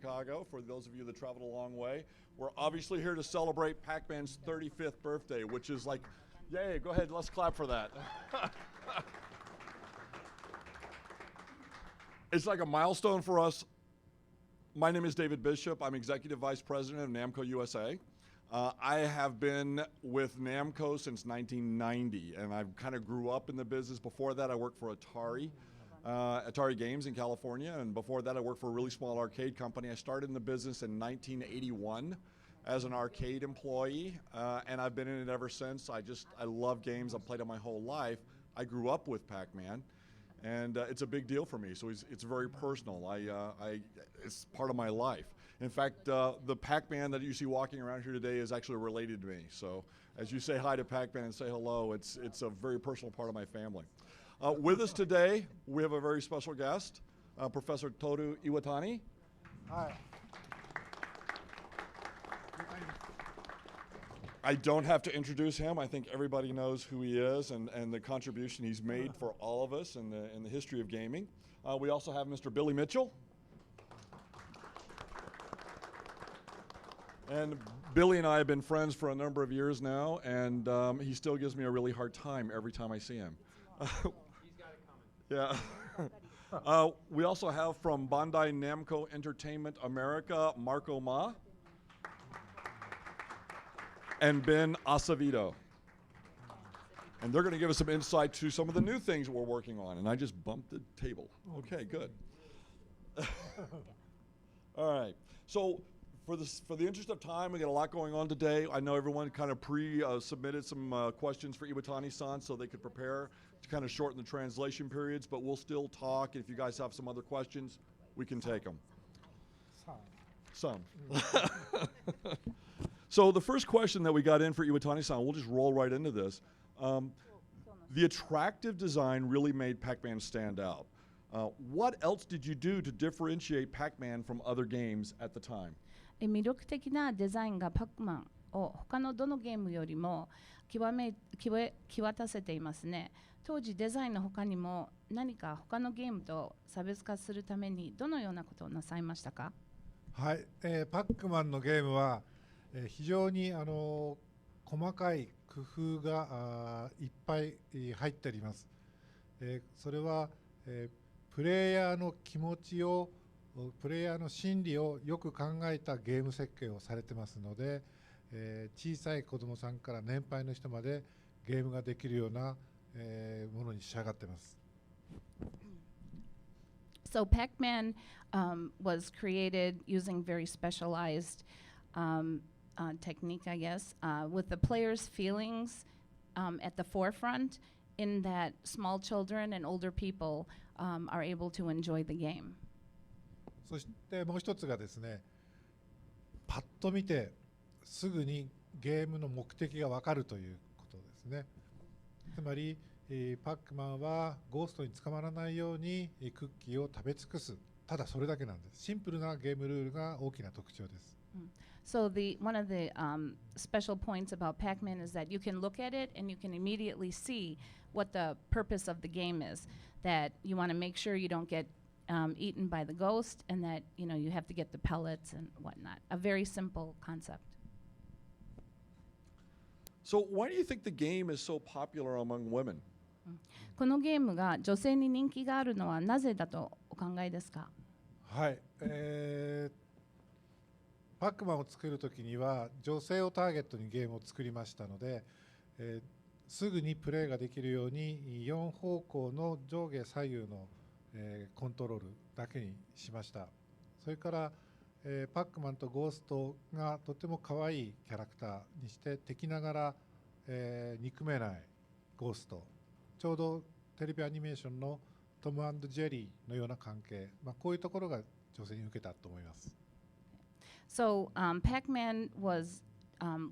Chicago. For those of you that traveled a long way, we're obviously here to celebrate Pac-Man's 35th birthday, which is like, yay, go ahead, let's clap for that. It's like a milestone for us. My name is David Bishop. I'm Executive Vice President of Namco USA. I have been with Namco since 1990, and I kind of grew up in the business. Before that, I worked for Atari Games in California, and before that, I worked for a really small arcade company. I started in the business in 1981 as an arcade employee, and I've been in it ever since. I love games. I've played it my whole life. I grew up with Pac-Man. And it's a big deal for me, so it's very personal. It's part of my life. In fact, the Pac-Man that you see walking around here today is actually related to me. So as you say hi to Pac-Man and say hello, it's a very personal part of my family. With us today, we have a very special guest, Professor Toru Iwatani. Hi. I don't have to introduce him. I think everybody knows who he is and the contribution he's made for all of us in the history of gaming. We also have Mr. Billy Mitchell. And Billy and I have been friends for a number of years now, and he still gives me a really hard time every time I see him. He's got it coming. Yeah. We also have from Bandai Namco Entertainment America, Marco Ma. And Ben Acevedo. And they're going to give us some insight to some of the new things we're working on. And I just bumped the table. Okay, good. All right. So for the interest of time, we got a lot going on today. I know everyone kind of submitted some questions for Iwatani-san so they could prepare to kind of shorten the translation periods, but we'll still talk. If you guys have some other questions, we can take them. Some. So the first question that we got in for Iwatani-san, we'll just roll right into this. The attractive design really made Pac-Man stand out. What else did you do to differentiate Pac-Man from other games at the time? 魅力的なデザインがパックマンを他のどのゲームよりも際立せていますね。当時デザインの他にも何か他のゲームと差別化するためにどのようなことをなさいましたか？はい、パックマンのゲームは非常に細かい工夫がいっぱい入っております。それはプレイヤーの気持ちをプレイヤーの心理をよく考えたゲーム設計をされてますので、小さい子どもさんから年配の人までゲームができるようなものに仕上がってます。So Pac-Man was created using very specialized technique, I guess, with the player's feelings at the forefront, in that small children and older people are able to enjoy the game. そしてもう一つがですね、パッと見てすぐにゲームの目的が分かるということですね。つまりパックマンはゴーストに捕まらないようにクッキーを食べ尽くす、ただそれだけなんです。シンプルなゲームルールが大きな特徴です。So one of the special points about Pac-Man is that you can look at it and you can immediately see what the purpose of the game is. That you want to make sure you don't get eaten by the ghost, and that you have to get the pellets and whatnot. A very simple concept. So why do you think the game is so popular among women? このゲームが女性に人気があるのはなぜだとお考えですか？はい、パックマンを作るときには女性をターゲットにゲームを作りましたので、すぐにプレイができるように4方向の上下左右の、コントロールだけにしました。それから、パックマンとゴーストがとても可愛いキャラクターにして敵ながら、憎めないゴースト、ちょうどテレビアニメーションのトム&ジェリーのような関係、こういうところが女性に受けたと思います。So Pac-Man was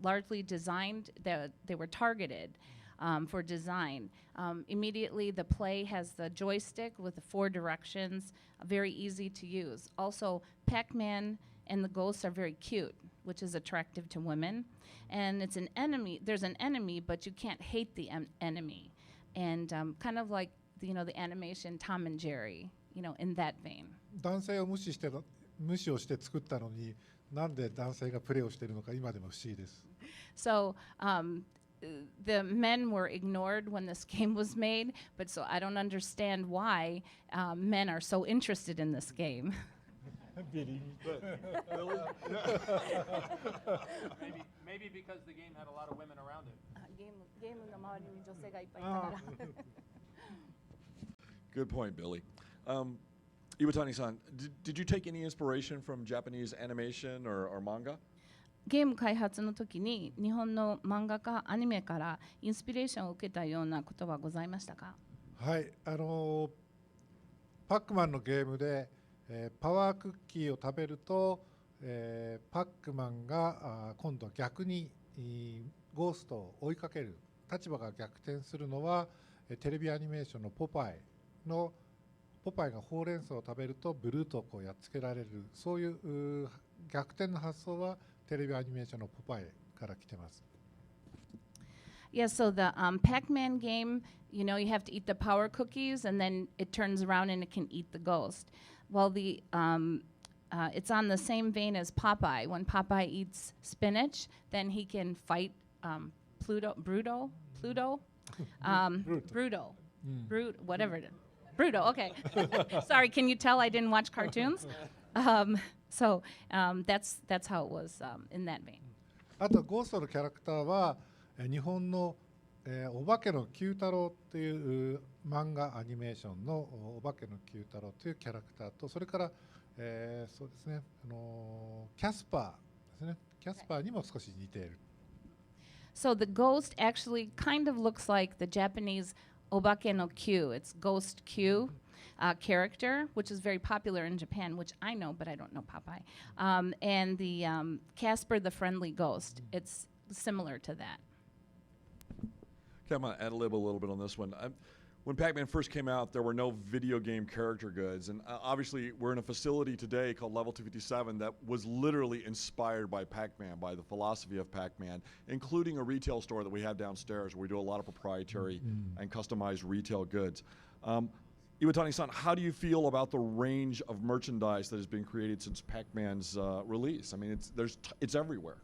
largely designed, they were targeted for design. Immediately the play has the joystick with the 4 directions, very easy to use. Also, Pac-Man and the ghosts are very cute, which is attractive to women. And it's an enemy, there's an enemy, but you can't hate the enemy. And kind of like the animation Tom and Jerry, in that vein. 男性を無視して無視をして作ったのになんで男性がプレイをしているのか今でも不思議です。So the men were ignored when this game was made, but so I don't understand why men are so interested in this game. Maybe because the game had a lot of women around it. Good point, Billy. Iwatani-san, did you take any inspiration from Japanese animation or manga? ゲーム開発の時に日本の漫画かアニメからインスピレーションを受けたようなことはございましたか？はい、パックマンのゲームで、パワークッキーを食べると、パックマンが今度は逆にゴーストを追いかける立場が逆転するのは、テレビアニメーションのポパイがほうれん草を食べるとブルートをこうやっつけられる、そういう逆転の発想はテレビアニメーションのポパイから来てます。Yeah, so the Pac-Man game, you know, you have to eat the power cookies and then it turns around and it can eat the ghost. Well, it's on the same vein as Popeye. When Popeye eats spinach, then he can fight Bruto, whatever it is. Bruto, okay. Sorry, can you tell I didn't watch cartoons? So that's how it was in that vein. あとゴーストのキャラクターは日本の、お化けの九太郎っていう漫画アニメーションのお化けの九太郎というキャラクターと、それから、そうですね、キャスパーですね、キャスパーにも少し似ている。So the ghost actually kind of looks like the Japanese Obake no Q. It's Ghost Q character, which is very popular in Japan, which I know, but I don't know Popeye. And the Casper the Friendly Ghost. It's similar to that. Okay, I'm going to ad-lib a little bit on this one. When Pac-Man first came out, there were no video game character goods. And obviously, we're in a facility today called Level 257 that was literally inspired by Pac-Man, by the philosophy of Pac-Man, including a retail store that we have downstairs where we do a lot of proprietary and customized retail goods. Iwatani-san, how do you feel about the range of merchandise that has been created since Pac-Man's release? I mean, it's everywhere.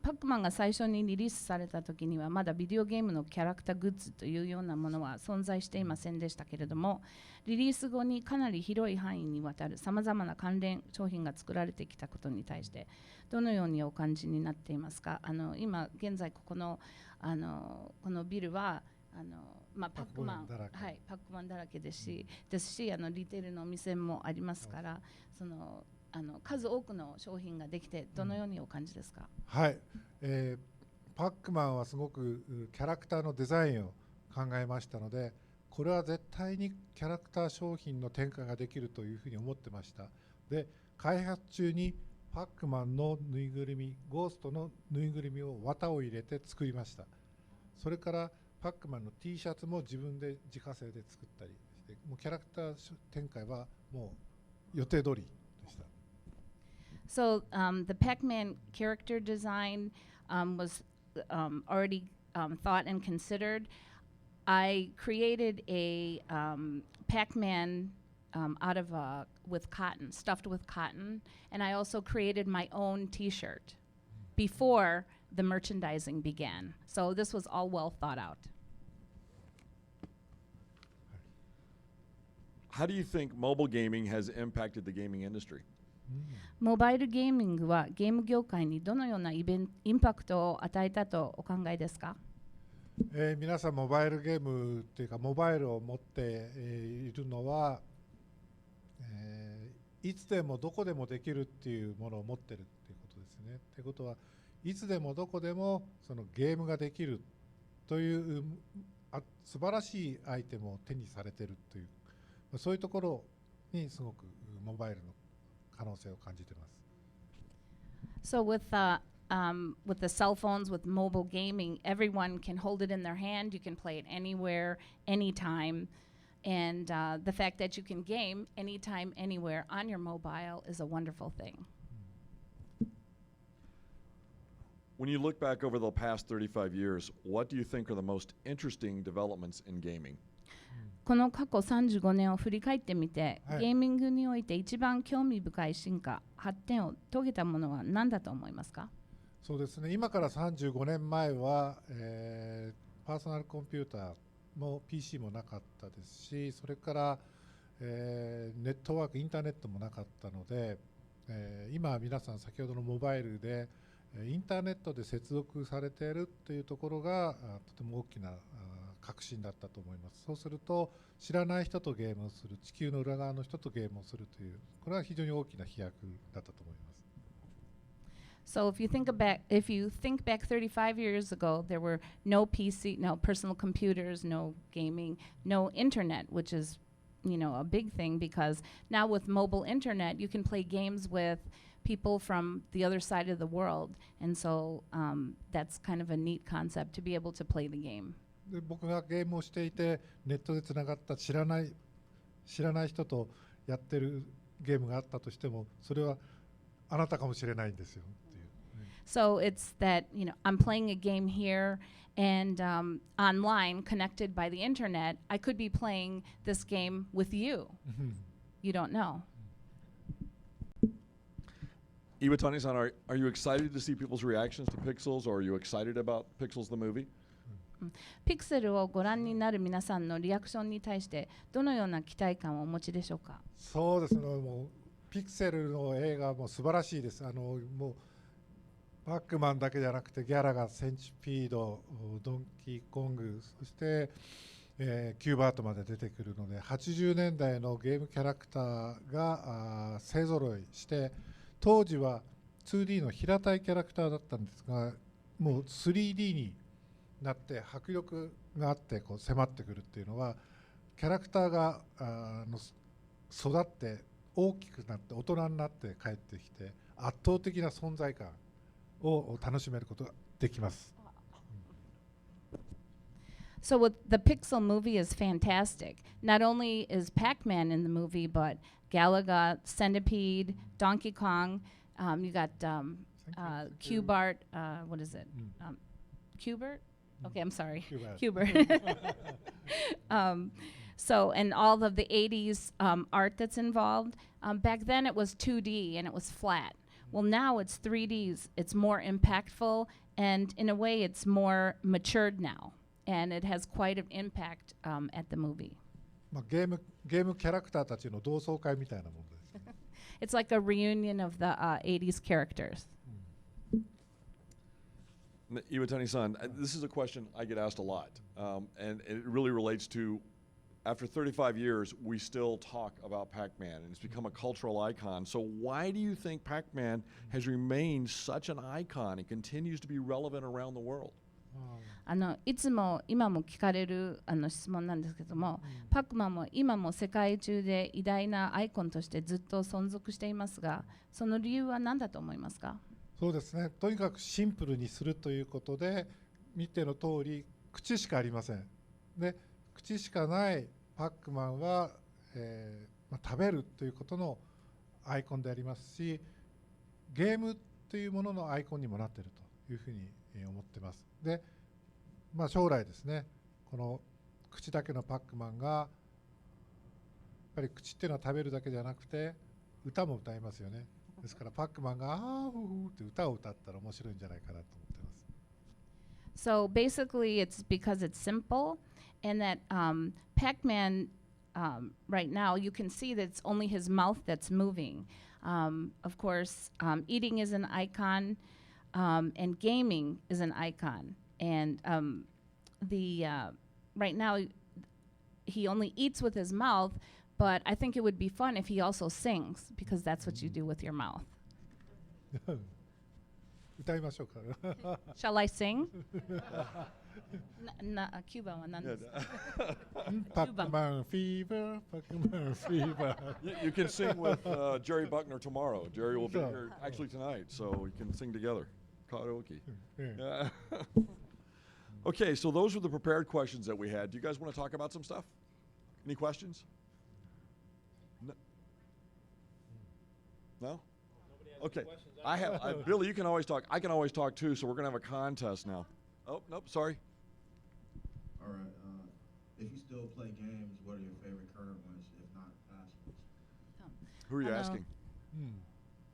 パックマンが最初にリリースされた時にはまだビデオゲームのキャラクターグッズというようなものは存在していませんでしたけれども、リリース後にかなり広い範囲にわたるさまざまな関連商品が作られてきたことに対してどのようにお感じになっていますか？今現在このビルはパックマンだらけですし、リテールのお店もありますから、数多くの商品ができてどのようにお感じですか？はい、パックマンはすごくキャラクターのデザインを考えましたので、これは絶対にキャラクター商品の展開ができるというふうに思ってました。で、開発中にパックマンのぬいぐるみ、ゴーストのぬいぐるみを綿を入れて作りました。それからパックマンの T シャツも自分で自家製で作ったりして、もうキャラクター展開はもう予定通りでした。So the Pac-Man character design was already thought and considered. I created a Pac-Man stuffed with cotton, and I also created my own T-shirt before the merchandising began. So this was all well thought out. How do you think mobile gaming has impacted the gaming industry? モバイルゲーミングはゲーム業界にどのようなインパクトを与えたとお考えですか？皆さんモバイルゲームというかモバイルを持っているのは、いつでもどこでもできるっていうものを持ってるっていうことですね。ということはいつでもどこでもそのゲームができるという素晴らしいアイテムを手にされてるという、そういうところにすごくモバイルの可能性を感じています。So with the cell phones, with mobile gaming, everyone can hold it in their hand. You can play it anywhere, anytime. And the fact that you can game anytime, anywhere on your mobile is a wonderful thing. When you look back over the past 35 years, what do you think are the most interesting developments in gaming? ここの過去35年を振り返ってみて、はいゲーミングにおいて一番興味深い進化、発展を遂げたものは何だと思いますか？そうですね、今から35年前は、パーソナルコンピューターも PC もなかったですし、それから、ネットワーク、インターネットもなかったので、今は皆さん先ほどのモバイルでインターネットで接続されているというところがとても大きな革新だったと思います。そうすると知らない人とゲームをする、地球の裏側の人とゲームをするという、これは非常に大きな飛躍だったと思います。So if you think back 35 years ago, there were no PC, no personal computers, no gaming, no internet, which is, a big thing because now with mobile internet, you can play games with people from the other side of the world. And so that's kind of a neat concept to be able to play the game. で僕がゲームをしていてネットでつながった知らない人とやってるゲームがあったとしても、それはあなたかもしれないんですよっていう。So it's that, I'm playing a game here and online, connected by the internet, I could be playing this game with you. You don't know. Iwatani-san, are you excited to see people's reactions to Pixels, or are you excited about Pixels the movie? ピクセルをご覧になる皆さんのリアクションに対してどのような期待感をお持ちでしょうか？そうですね、もうピクセルの映画も素晴らしいです。もうパックマンだけじゃなくてギャラがセンチピード、ドンキーコング、そして、キューバートまで出てくるので、80年代のゲームキャラクターが勢ぞろいして、当時は 2D の平たいキャラクターだったんですが、もう 3D になって迫力があってこう迫ってくるっていうのは、キャラクターが育って大きくなって大人になって帰ってきて圧倒的な存在感を楽しめることができます。So with the Pixel movie is fantastic. Not only is Pac-Man in the movie, but Galaga, Centipede, Donkey Kong. You got Q-Bart. What is it? Q-Bert? Okay, I'm sorry. Q-Bert. So, and all of the 80s art that's involved. Back then it was 2D and it was flat. Well, now it's 3Ds. It's more impactful, and in a way it's more matured now. And it has quite an impact at the movie. ゲームキャラクターたちの同窓会みたいなものですね。It's like a reunion of the 80s characters. Iwatani-san, this is a question I get asked a lot, and it really relates to, after 35 years, we still talk about Pac-Man, and it's become a cultural icon. So why do you think Pac-Man has remained such an icon and continues to be relevant around the world? いつも今も聞かれる質問なんですけども、パクマンも今も世界中で偉大なアイコンとしてずっと存続していますが、その理由は何だと思いますか？そうですね、とにかくシンプルにするということで、見ての通り口しかありません。で、口しかないパックマンは、食べるということのアイコンでありますし、ゲームというもののアイコンにもなっているというふうに思ってます。で、将来ですね、この口だけのパックマンがやっぱり口っていうのは食べるだけじゃなくて歌も歌いますよね。ですからパックマンがあーふーって歌を歌ったら面白いんじゃないかなと思ってます。So basically it's because it's simple and that Pac-Man right now you can see that it's only his mouth that's moving. Of course, eating is an icon and gaming is an icon. And right now he only eats with his mouth, but I think it would be fun if he also sings, because that's what you do with your mouth. 歌いましょうか。Shall I sing? Cuba は何ですか？パックマンフィーバー、パックマンフィーバー。You can sing with Jerry Buckner tomorrow. Jerry will be here actually tonight, so you can sing together. Karaoke. Yeah. Okay, so those were the prepared questions that we had. Do you guys want to talk about some stuff? Any questions? No? Okay. I have Billy, you can always talk. I can always talk too, so we're going to have a contest now. Oh, nope, sorry. All right. If you still play games, what are your favorite current ones, if not past ones? Who are you asking? うん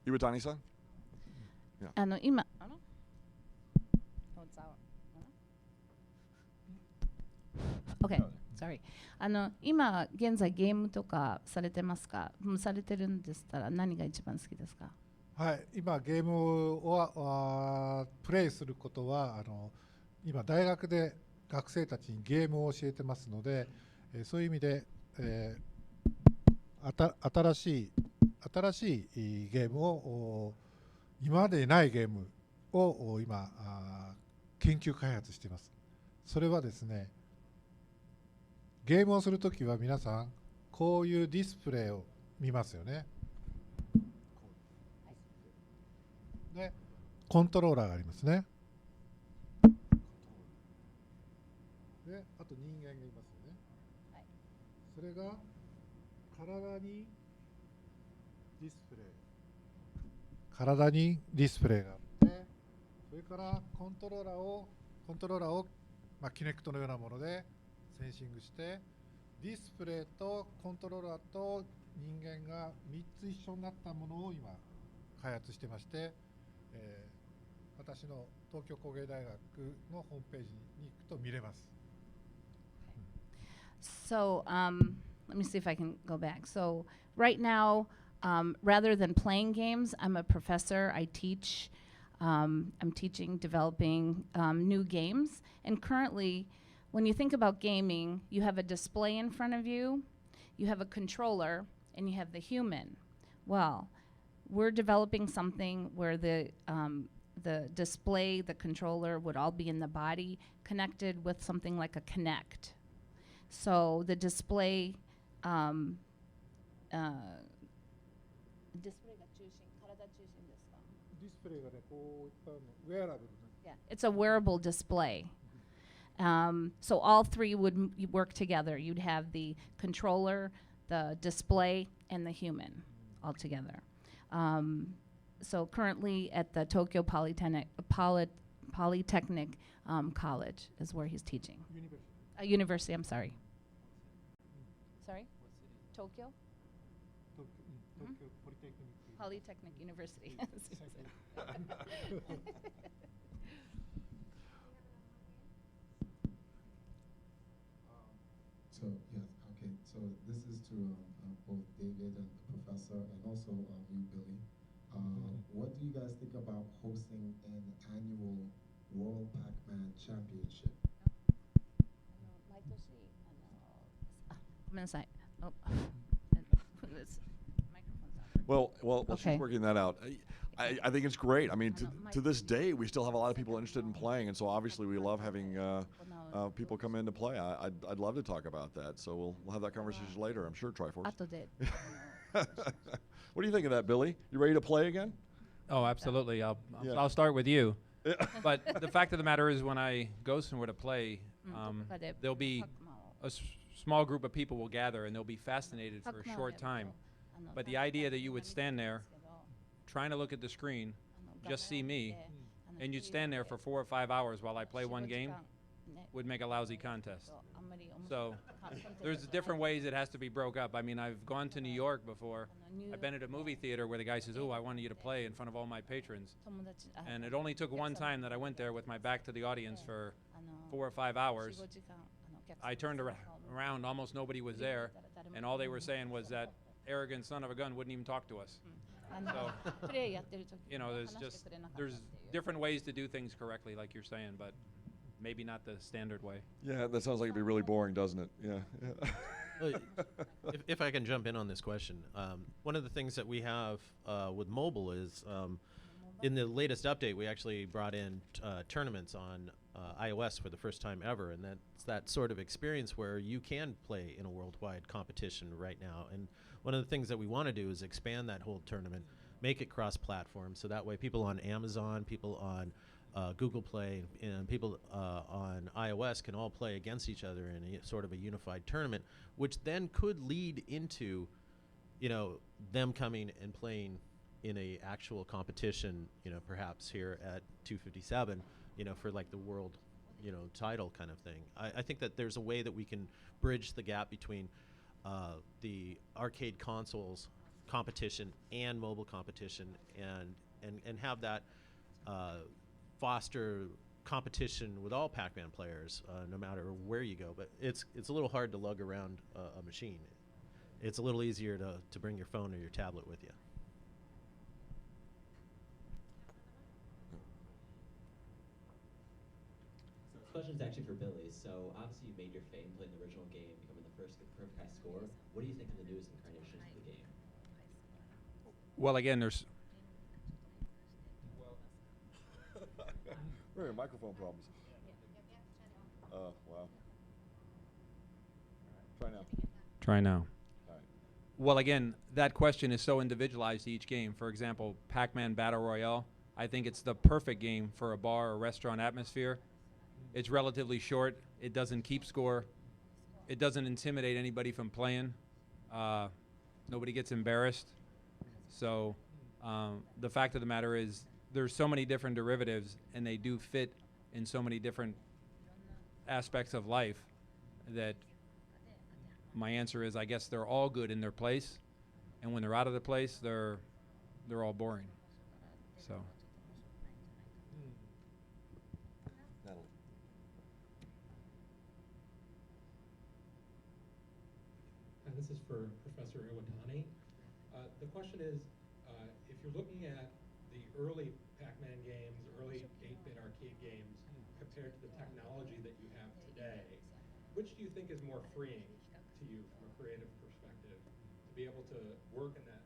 Iwatani-san? 今Oh, it's out. Okay, sorry. 今現在ゲームとかされてますか？されてるんでしたら何が一番好きですか？はい、今ゲームをプレイすることは今大学で学生たちにゲームを教えてますので、そういう意味で、新しいゲームを今までにないゲームを今研究開発しています。それはですね、ゲームをするときは皆さんこういうディスプレイを見ますよね。で、コントローラーがありますね。で、あと人間がいますよね。はい、それが体にディスプレイがあって、それからコントローラーをキネクトのようなものでセンシングして、ディスプレイとコントローラーと人間が3つ一緒になったものを今開発してまして、私の東京工芸大学のホームページに行くと見れます。So, let me see if I can go back. So, right now, rather than playing games, I'm a professor. I teach. I'm teaching, developing new games. And currently, when you think about gaming, you have a display in front of you, you have a controller, and you have the human. Well, we're developing something where the display, the controller would all be in the body, connected with something like a Kinect. So the display, Yeah, it's a wearable display. So all three would work together. You'd have the controller, the display, and the human all together. So currently at the Tokyo Polytechnic College is where he's teaching. University, I'm sorry. Sorry? Tokyo? Polytechnic University. So yes, okay. So this is to both David and the professor, and also you, Billy. What do you guys think about hosting an annual World Pac-Man Championship? 毎年ごめんなさい。Oh, this microphone's not Well, Okay. she's working that out. I think it's great. I mean, to this day, we still have a lot of people interested in playing, and so obviously we love having people come in to play. I'd love to talk about that. So we'll have that conversation later, I'm sure, Triforce. 後で What do you think of that, Billy? You ready to play again? Oh, absolutely. Yeah. I'll start with you. But the fact of the matter is, when I go somewhere to play, there'll be a small group of people will gather, and they'll be fascinated for a short time. But the idea that you would stand there, trying to look at the screen, just see me, and you'd stand there for 4 or 5 hours while I play one game, would make a lousy contest. So there's different ways it has to be broke up. I mean, I've gone to New York before. I've been at a movie theater where the guy says, "Oh, I wanted you to play in front of all my patrons." And it only took one time that I went there with my back to the audience for 4 or 5 hours. I turned around, almost nobody was there, and all they were saying was that arrogant son of a gun wouldn't even talk to us. So, you know, there's different ways to do things correctly, like you're saying, but maybe not the standard way. Yeah, that sounds like it'd be really boring, doesn't it? Yeah. Well, if I can jump in on this question, one of the things that we have with mobile is in the latest update, we actually brought in tournaments on iOS for the first time ever, and that's that sort of experience where you can play in a worldwide competition right now. And one of the things that we want to do is expand that whole tournament, make it cross-platform, so that way people on Amazon, people on Google Play, and people on iOS can all play against each other in a sort of a unified tournament, which then could lead into, you know, them coming and playing in a actual competition, you know, perhaps here at 257, you know, for like the world title kind of thing. I think that there's a way that we can bridge the gap between the arcade consoles competition and mobile competition, and have that foster competition with all Pac-Man players, no matter where you go. But it's a little hard to lug around a machine. It's a little easier to bring your phone or your tablet with you. So this question is actually for Billy. So obviously you made your fame playing the original game, becoming the first to get the perfect high score. What do you think of the newest incarnations of the game? Well, again, there's We're having microphone problems. Wow. Try now. Try now. All right. Well, again, that question is so individualized to each game. For example, Pac-Man Battle Royale, I think it's the perfect game for a bar or restaurant atmosphere. It's relatively short. It doesn't keep score. It doesn't intimidate anybody from playing. Nobody gets embarrassed. So the fact of the matter is there's so many different derivatives, and they do fit in so many different aspects of life that my answer is I guess they're all good in their place, and when they're out of their place, they're all boring. So. Natalie. This is for Professor Iwatani. The question is, if you're looking at the early Pac-Man games, early 8-bit arcade games, compared to the technology that you have today, which do you think is more freeing to you from a creative perspective, to be able to work in that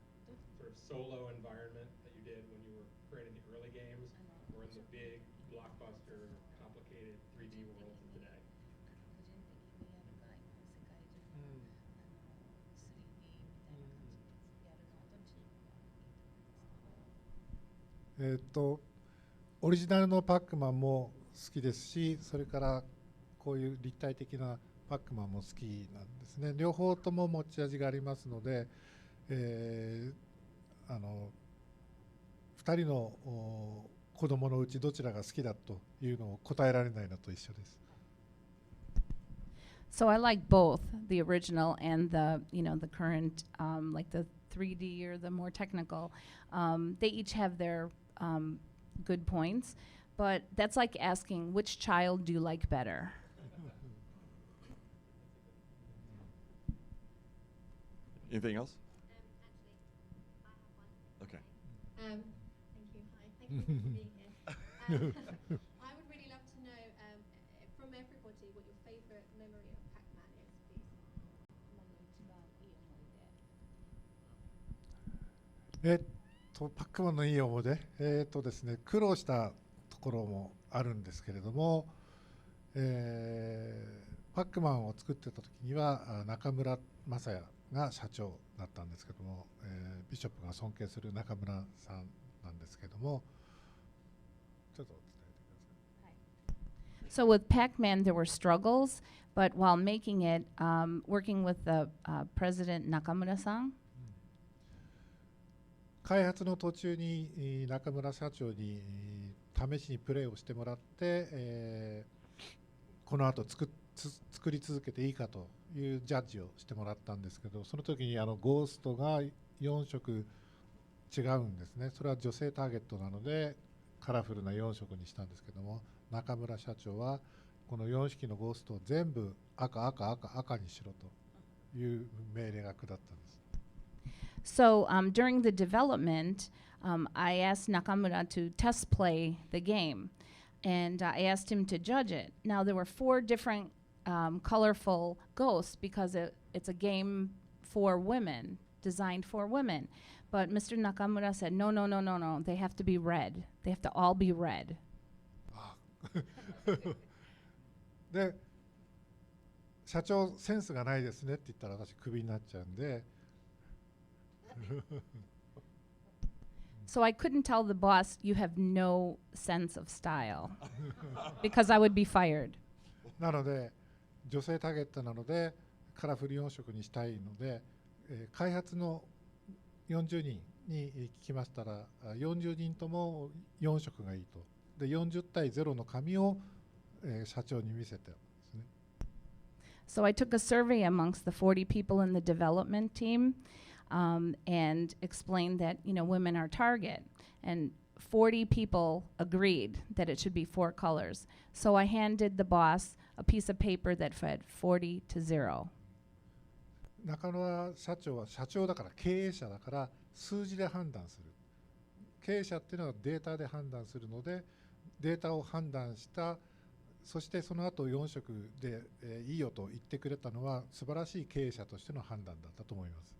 sort of solo environment that you did when you were creating the early games, or in the big, blockbuster, complicated 3D worlds of today?オリジナルのパックマンも好きですし、それからこういう立体的なパックマンも好きなんですね。両方とも持ち味がありますので、2人の子供のうちどちらが好きだというのを答えられないのと一緒です。So I like both the original and the current, like the 3D or the more technical. They each have their good points, but that's like asking which child do you like better. Anything else? Okay. Thank you. Hi. Thank you for being here. I would really love to know from everybody what your favorite memory of Pac-Man is, please. パックマンのいい思い出、ですね、苦労したところもあるんですけれども、パックマンを作ってた時には中村雅也が社長だったんですけども、ビショップが尊敬する中村さんなんですけども、ちょっと伝えてください。So with Pac-Man, there were struggles, but while making it, working with the president Nakamura-san, 開発の途中に中村社長に試しにプレーをしてもらって、この後作り続けていいかというジャッジをしてもらったんですけど、その時にゴーストが4色違うんですね。それは女性ターゲットなのでカラフルな4色にしたんですけども、中村社長はこの4匹のゴーストを全部赤にしろという命令が下ったんです。So during the development, I asked Nakamura to test play the game, and I asked him to judge it. Now there were 4 different colorful ghosts because it's a game for women, designed for women. But Mr. Nakamura said, no, they have to be red. They have to all be red. で、社長センスがないですねって言ったら私クビになっちゃうんで。So I couldn't tell the boss, you have no sense of style, because I would be fired. なので、女性ターゲットなので、カラフル4色にしたいので、開発の40人に聞きましたら、40人とも4色がいいと。で、40対0の紙を社長に見せてですね。So I took a survey amongst the 40 people in the development team and explained that, women are target. And 40 people agreed that it should be 4 colors. So I handed the boss a piece of paper that said 40 to 0. 中野社長は社長だから経営者だから数字で判断する。経営者っていうのはデータで判断するので、データを判断した、そしてその後4色で、いいよと言ってくれたのは素晴らしい経営者としての判断だったと思います。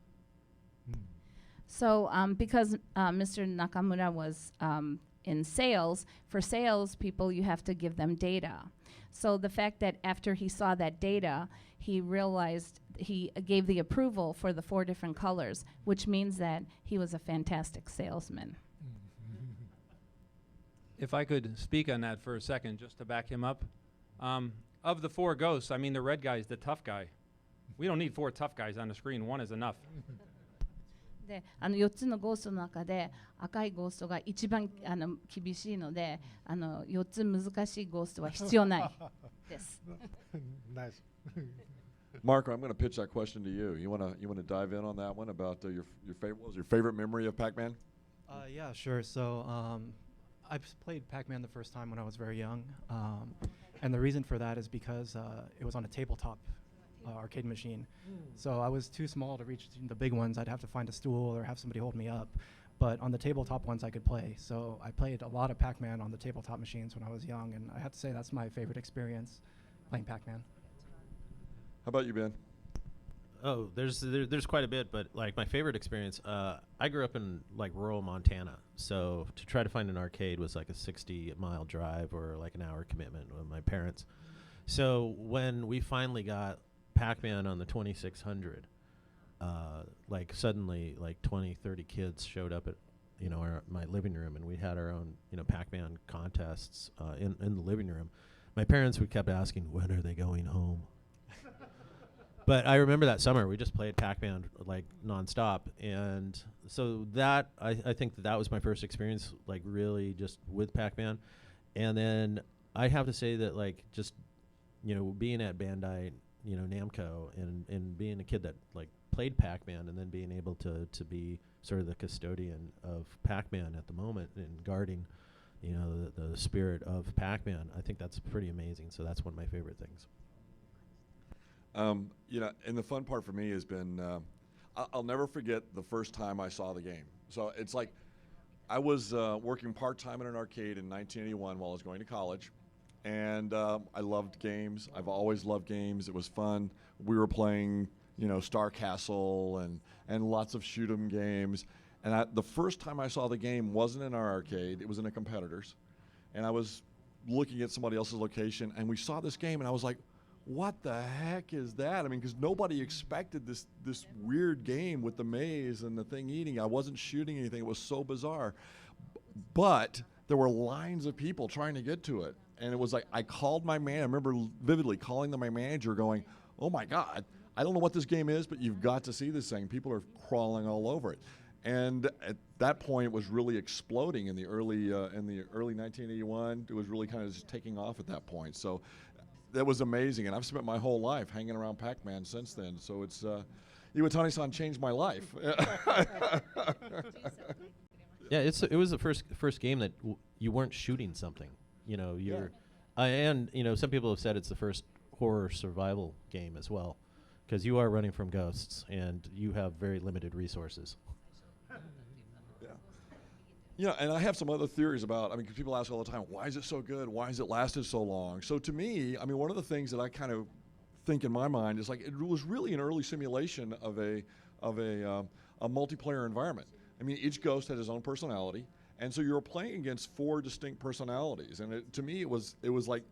So because Mr. Nakamura was in sales, for sales people you have to give them data. So the fact that after he saw that data, he realized he gave the approval for the 4 different colors, which means that he was a fantastic salesman. If I could speak on that for a second, just to back him up. Of the 4 ghosts, I mean, the red guy is the tough guy. We don't need 4 tough guys on the screen. 1 is enough. で4つのゴーストの中で赤いゴーストが一番厳しいので4つ難しいゴーストは必要ないです。Nice. Marco, I'm going to pitch that question to you. You want to dive in on that one about your favorite? What was your favorite memory of Pac-Man? Yeah, sure. So I played Pac-Man the first time when I was very young, and the reason for that is because it was on a tabletop arcade machine. So I was too small to reach the big ones. I'd have to find a stool or have somebody hold me up. But on the tabletop ones I could play. So I played a lot of Pac-Man on the tabletop machines when I was young, and I have to say that's my favorite experience, playing Pac-Man. How about you, Ben? Oh, there's quite a bit, but like my favorite experience, I grew up in like rural Montana, so to try to find an arcade was like a 60-mile drive or like an hour commitment with my parents. So when we finally got Pac-Man on the 2600, like suddenly like 20, 30 kids showed up at my living room, and we had our own Pac-Man contests in the living room. My parents would kept asking, when are they going home? But I remember that summer we just played Pac-Man like nonstop, and so that I think that was my first experience like really just with Pac-Man. And then I have to say that like just being at Bandai, Namco, and being a kid that like played Pac-Man and then being able to be sort of the custodian of Pac-Man at the moment and guarding the spirit of Pac-Man, I think that's pretty amazing. So that's one of my favorite things. And the fun part for me has been, I'll never forget the first time I saw the game. So it's like I was working part-time in an arcade in 1981 while I was going to college, and I loved games. I've always loved games. It was fun. We were playing, Star Castle and lots of shoot 'em games. And the first time I saw the game wasn't in our arcade. It was in a competitor's. And I was looking at somebody else's location, and we saw this game, and I was like, what the heck is that? I mean, because nobody expected this weird game with the maze and the thing eating. I wasn't shooting anything. It was so bizarre. But there were lines of people trying to get to it. And it was like, I called my man. I remember vividly calling my manager going, oh my God, I don't know what this game is, but you've got to see this thing. People are crawling all over it. And at that point, it was really exploding in the early 1981. It was really kind of just taking off at that point. So that was amazing, and I've spent my whole life hanging around Pac-Man since then. So it's Iwatani-san changed my life. Yeah, it was the first game that you weren't shooting something. And some people have said it's the first horror survival game as well, because you are running from ghosts and you have very limited resources. Yeah, and I have some other theories about, because people ask all the time, why is it so good? Why has it lasted so long? So to me, one of the things that I kind of think in my mind is like it was really an early simulation of a multiplayer environment. Each ghost had his own personality, and so you were playing against 4 distinct personalities. And to me, it was like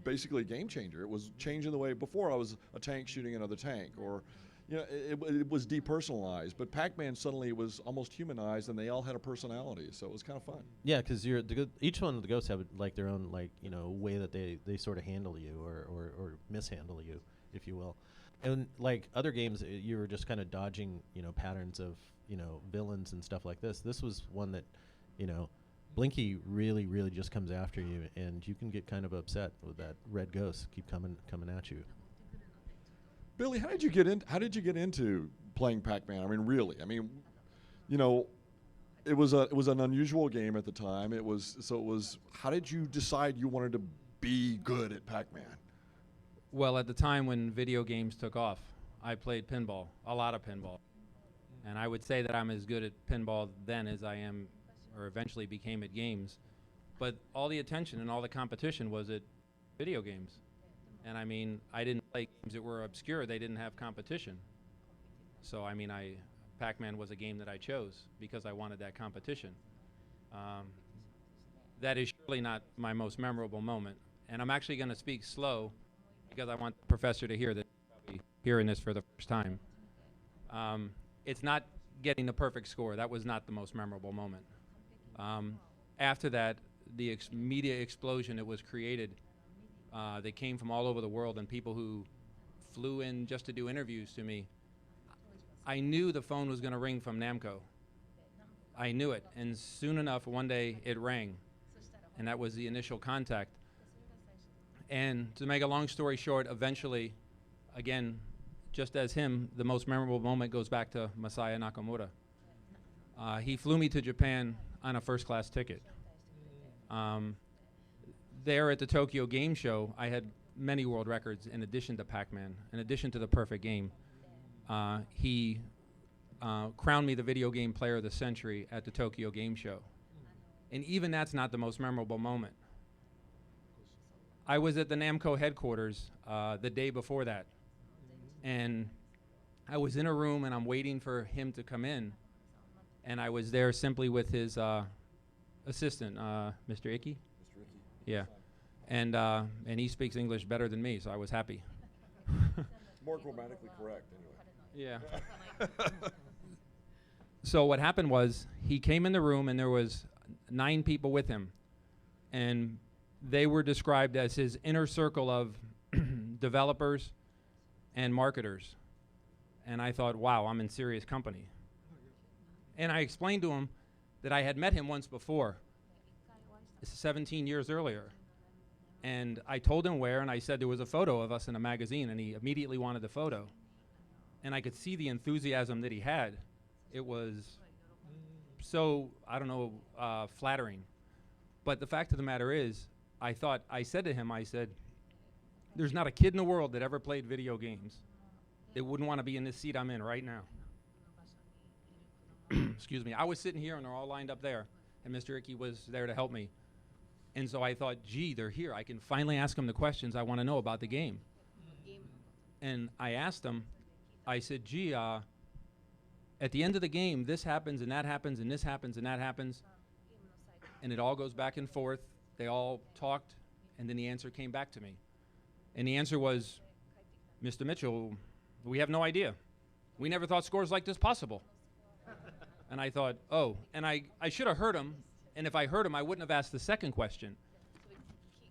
basically a game changer. It was changing the way before I was a tank shooting another tank, or it was depersonalized, but Pac-Man suddenly was almost humanized, and they all had a personality, so it was kind of fun. Yeah, because each one of the ghosts have like their own way that they sort of handle you or mishandle you, if you will. And like other games, you were just kind of dodging patterns of villains and stuff like this. This was one that Blinky really, really just comes after you, and you can get kind of upset with that red ghost keep coming at you. Billy, how did you get into playing Pac-Man? I mean, really. I mean, you know, it was an unusual game at the time. It was. How did you decide you wanted to be good at Pac-Man? Well, at the time when video games took off, I played pinball, a lot of pinball. And I would say that I'm as good at pinball then as I am, or eventually became at games. But all the attention and all the competition was at video games. And I mean, I didn't play games that were obscure. They didn't have competition. So I mean, Pac-Man was a game that I chose because I wanted that competition. That is surely not my most memorable moment. And I'm actually going to speak slow because I want the professor to hear that, probably hearing this for the first time. It's not getting the perfect score. That was not the most memorable moment. After that, the media explosion that was created, that came from all over the world, and people who flew in just to do interviews to me, I knew the phone was going to ring from Namco. I knew it, and soon enough, one day it rang, and that was the initial contact. And to make a long story short, eventually, again, just as him, the most memorable moment goes back to Masaya Nakamura. He flew me to Japan on a first-class ticket. There at the Tokyo Game Show, I had many world records in addition to Pac-Man, in addition to the perfect game. He crowned me the video game player of the century at the Tokyo Game Show. And even that's not the most memorable moment. I was at the Namco headquarters the day before that. And I was in a room and I'm waiting for him to come in. And I was there simply with his assistant, Mr. Icky. Mr. Icky. Yeah. And he speaks English better than me, so I was happy. More grammatically correct, anyway. Yeah. So what happened was he came in the room and there was 9 people with him. And they were described as his inner circle of developers and marketers. And I thought, wow, I'm in serious company. And I explained to him that I had met him once before, 17 years earlier. And I told him where, and I said there was a photo of us in a magazine, and he immediately wanted the photo. And I could see the enthusiasm that he had. It was so, I don't know, flattering. But the fact of the matter is, I said to him, I said, there's not a kid in the world that ever played video games that wouldn't want to be in this seat I'm in right now. Excuse me. I was sitting here and they're all lined up there, and Mr. Icky was there to help me. And so I thought, gee, they're here. I can finally ask them the questions I want to know about the game. And I asked them, I said, gee, at the end of the game, this happens and that happens and this happens and that happens. And it all goes back and forth. They all talked, and then the answer came back to me. And the answer was, Mr. Mitchell, we have no idea. We never thought scores like this possible. And I thought, oh, and I should have heard him, and if I heard him, I wouldn't have asked the second question.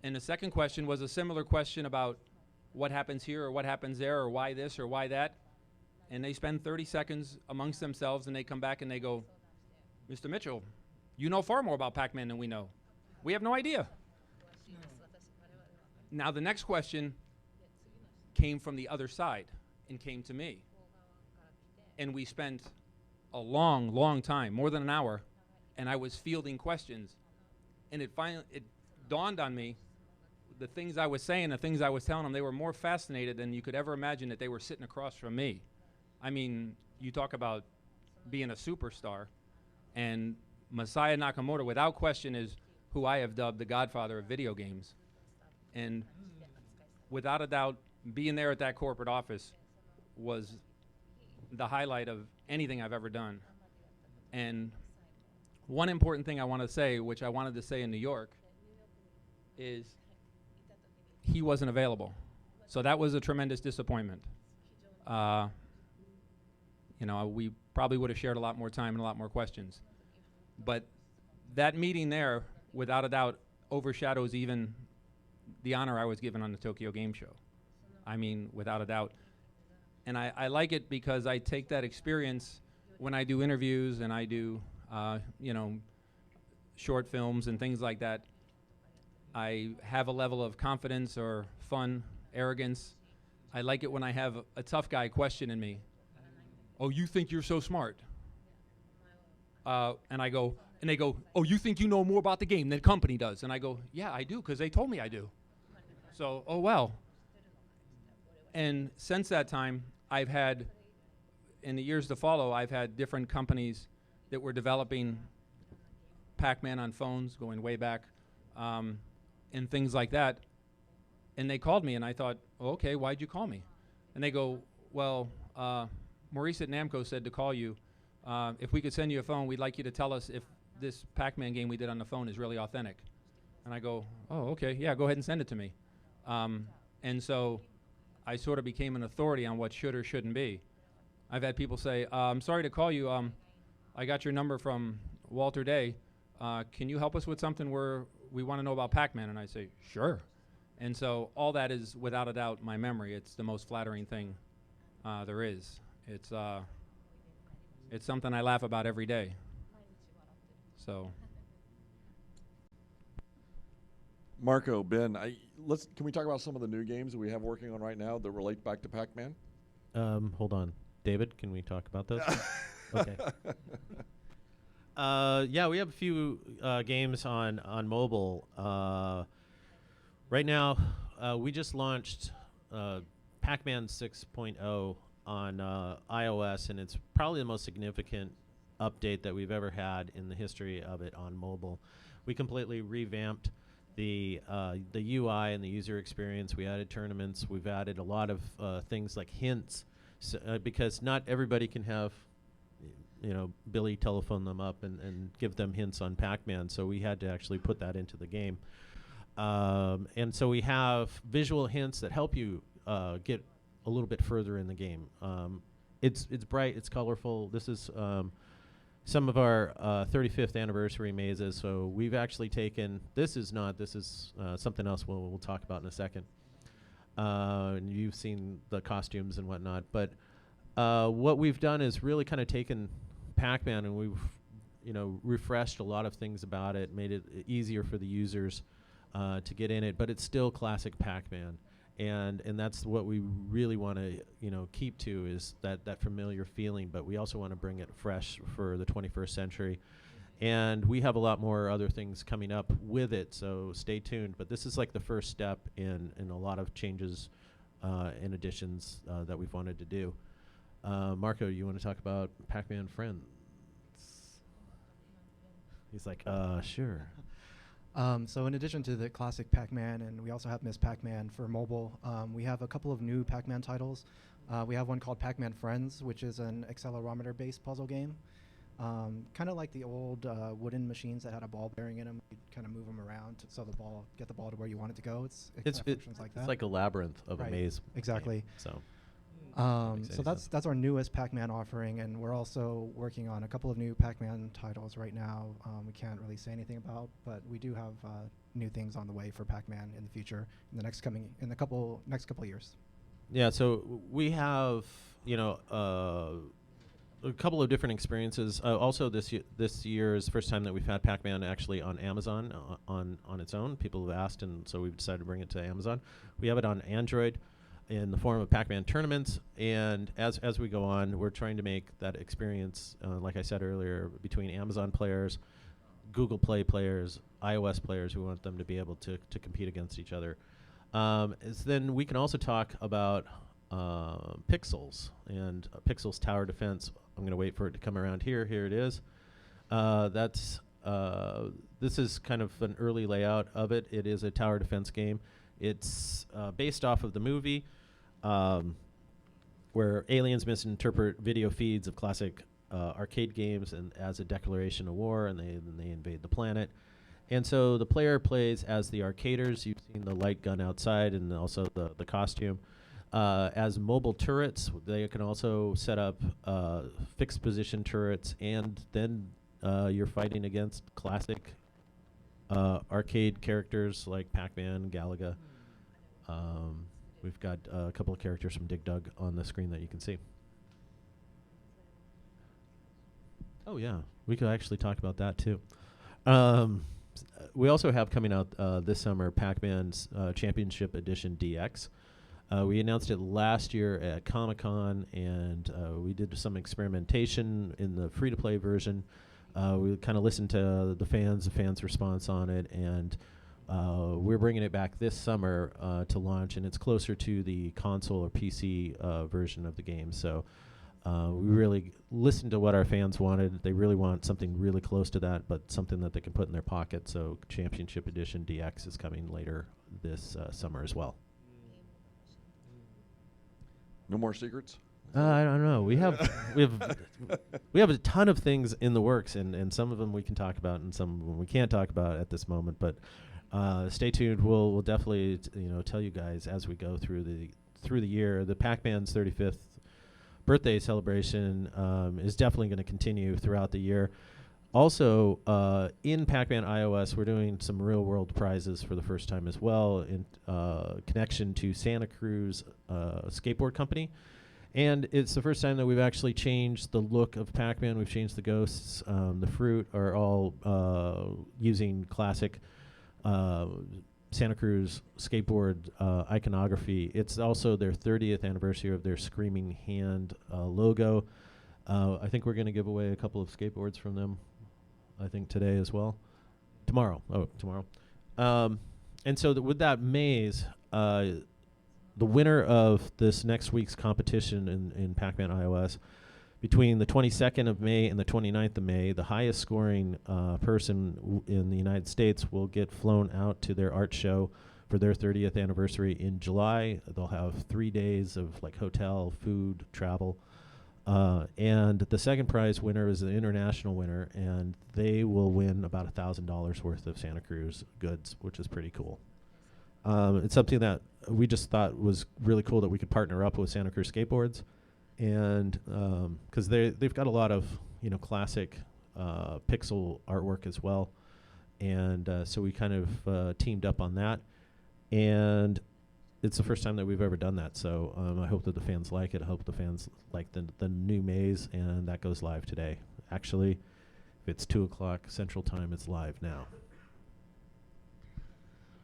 And the second question was a similar question about what happens here or what happens there or why this or why that. And they spend 30 seconds amongst themselves, and they come back and they go, Mr. Mitchell, you know far more about Pac-Man than we know. We have no idea. Now the next question came from the other side and came to me. And we spent a long, long time, more than an hour, and I was fielding questions. And it dawned on me, the things I was saying, the things I was telling them, they were more fascinated than you could ever imagine that they were sitting across from me. I mean, you talk about being a superstar, and Masaya Nakamura, without question, is who I have dubbed the godfather of video games. And without a doubt, being there at that corporate office was the highlight of anything I've ever done. And one important thing I want to say, which I wanted to say in New York, is he wasn't available. So that was a tremendous disappointment. You know, we probably would have shared a lot more time and a lot more questions. But that meeting there, without a doubt, overshadows even the honor I was given on the Tokyo Game Show. I mean, without a doubt. And I like it because I take that experience when I do interviews and I do, you know, short films and things like that, I have a level of confidence or fun, arrogance. I like it when I have a tough guy questioning me. Oh, you think you're so smart? And I go, and they go, oh, you think you know more about the game than the company does? And I go, yeah, I do, because they told me I do. So, oh, well. And since that time, I've had, in the years to follow, I've had different companies that were developing Pac-Man on phones, going way back, and things like that. And they called me, and I thought, oh, okay, why'd you call me? And they go, well, Maurice at Namco said to call you. If we could send you a phone, we'd like you to tell us if this Pac-Man game we did on the phone is really authentic. And I go, oh, okay, yeah, go ahead and send it to me. And so I sort of became an authority on what should or shouldn't be. I've had people say, I'm sorry to call you. I got your number from Walter Day. Can you help us with something where we want to know about Pac-Man? And I say, sure. And so all that is, without a doubt, my memory. It's the most flattering thing there is. It's something I laugh about every day. So. Marco, Ben, can we talk about some of the new games that we have working on right now that relate back to Pac-Man? Hold on. David, can we talk about those? Okay. Yeah, we have a few games on mobile. Right now, we just launched Pac-Man 6.0 on iOS, and it's probably the most significant update that we've ever had in the history of it on mobile. We completely revamped the UI and the user experience. We added tournaments. We've added a lot of things like hints, because not everybody can have, Billy telephone them up and give them hints on Pac-Man. So we had to actually put that into the game. And so we have visual hints that help you get a little bit further in the game. It's bright, it's colorful. This is some of our 35th anniversary mazes. So we've actually taken, this is something else we'll talk about in a second. And you've seen the costumes and whatnot. But what we've done is really kind of taken Pac-Man and we've refreshed a lot of things about it, made it easier for the users to get in it. But it's still classic Pac-Man. And that's what we really want to keep to, is that familiar feeling, but we also want to bring it fresh for the 21st century. And we have a lot more other things coming up with it, so stay tuned. But this is like the first step in a lot of changes and additions that we've wanted to do. Marco, you want to talk about Pac-Man Friends? He's like, sure. So in addition to the classic Pac-Man, and we also have Miss Pac-Man for mobile, we have a couple of new Pac-Man titles. We have one called Pac-Man Friends, which is an accelerometer-based puzzle game. Kind of like the old wooden machines that had a ball bearing in them. You kind of move them around so get the ball to where you want it to go. It functions like that. It's like a labyrinth of a maze. Exactly. Game, so. So that's our newest Pac-Man offering, and we're also working on a couple of new Pac-Man titles right now. We can't really say anything about, but we do have new things on the way for Pac-Man in the future, in the next couple years. Yeah, so we have a couple of different experiences. Also, this year is the first time that we've had Pac-Man actually on Amazon on its own. People have asked, and so we've decided to bring it to Amazon. We have it on Android in the form of Pac-Man tournaments, and as we go on, we're trying to make that experience, like I said earlier, between Amazon players, Google Play players, iOS players. We want them to be able to compete against each other. Then we can also talk about Pixels and Pixels Tower Defense. I'm going to wait for it to come around here. Here it is. This is kind of an early layout of it. It is a tower defense game. It's based off of the movie, where aliens misinterpret video feeds of classic arcade games and as a declaration of war, and they invade the planet. And so the player plays as the arcaders. You've seen the light gun outside, and also the costume. As mobile turrets, they can also set up fixed position turrets, and then you're fighting against classic arcade characters like Pac-Man, Galaga. We've got a couple of characters from Dig Dug on the screen that you can see. Oh yeah, we could actually talk about that too. We also have coming out this summer Pac-Man's Championship Edition DX. We announced it last year at Comic-Con, and we did some experimentation in the free-to-play version. We kind of listened to the fans' response on it, and we're bringing it back this summer to launch, and it's closer to the console or PC version of the game. So we really listened to what our fans wanted. They really want something really close to that, but something that they can put in their pocket. So Championship Edition DX is coming later this summer as well. No more secrets? I don't know. We have a ton of things in the works, and some of them we can talk about, and some of them we can't talk about at this moment. But stay tuned. We'll definitely tell you guys as we go through the year. The Pacman's 35th birthday celebration is definitely going to continue throughout the year. Also, in Pac-Man iOS, we're doing some real-world prizes for the first time as well in connection to Santa Cruz Skateboard Company. And it's the first time that we've actually changed the look of Pac-Man. We've changed the ghosts. The fruit are all using classic Santa Cruz skateboard iconography. It's also their 30th anniversary of their Screaming Hand logo. I think we're going to give away a couple of skateboards from them, I think today as well. Tomorrow. And so with that maze, the winner of this next week's competition in Pac-Man iOS, between the 22nd of May and the 29th of May, the highest scoring person in the United States will get flown out to their art show for their 30th anniversary in July. They'll have 3 days of like hotel, food, travel. And the second prize winner is the international winner, and they will win about $1,000 worth of Santa Cruz goods, which is pretty cool. It's something that we just thought was really cool that we could partner up with Santa Cruz Skateboards, and because they've got a lot of classic pixel artwork as well, and so we kind of teamed up on that, and it's the first time that we've ever done that. So I hope that the fans like it. I hope the fans like the new maze, and that goes live today. Actually, if it's 2:00 Central Time, it's live now.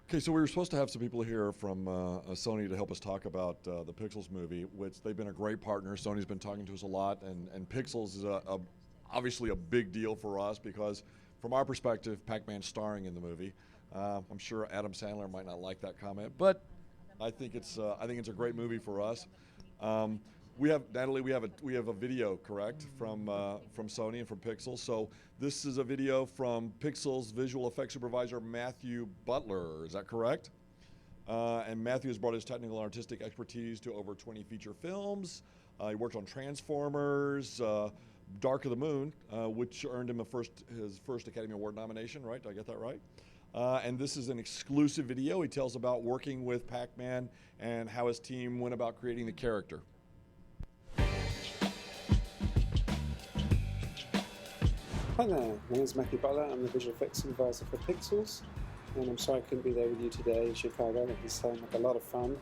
Okay, so we were supposed to have some people here from Sony to help us talk about the Pixels movie, which they've been a great partner. Sony's been talking to us a lot, and Pixels is obviously a big deal for us because, from our perspective, Pac-Man's starring in the movie. I'm sure Adam Sandler might not like that comment, but I think it's a great movie for us. We have Natalie. We have a video, correct, from Sony and from Pixels. So this is a video from Pixels visual effects supervisor Matthew Butler. Is that correct? And Matthew has brought his technical and artistic expertise to over 20 feature films. He worked on Transformers, Dark of the Moon, which earned him his first Academy Award nomination. Right? Did I get that right? And this is an exclusive video. He tells about working with Pac-Man and how his team went about creating the character. Hi there, my name is Matthew Butler. I'm the visual effects supervisor for Pixels, and I'm sorry I couldn't be there with you today in Chicago. It sounded like a lot of fun,